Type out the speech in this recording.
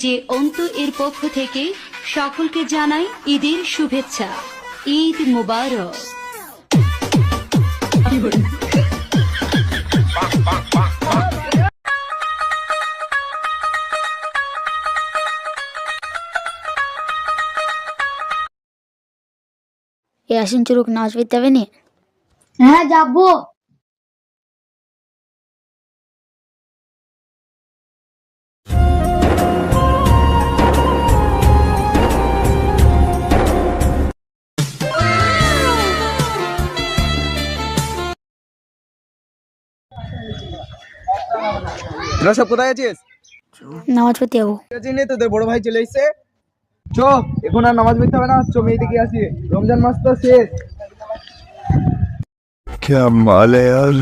যে অন্ত এর পক্ষ থেকে সকলকে জানাই ঈদের শুভেচ্ছা। ঈদ মোবারক। আসেন চুরুক নাচ পেতে হবে নি? হ্যাঁ যাবো। তোরা সব কোথায় আছিস? নামাজ পড়তে যাবো। চিনি তোদের বড় ভাই চলে এসছে। চ, এখন আর নামাজ পড়তে হবে না, চ মেয়ে দিকে আসি, রমজান মাস তো শেষ। क्या माल है यार।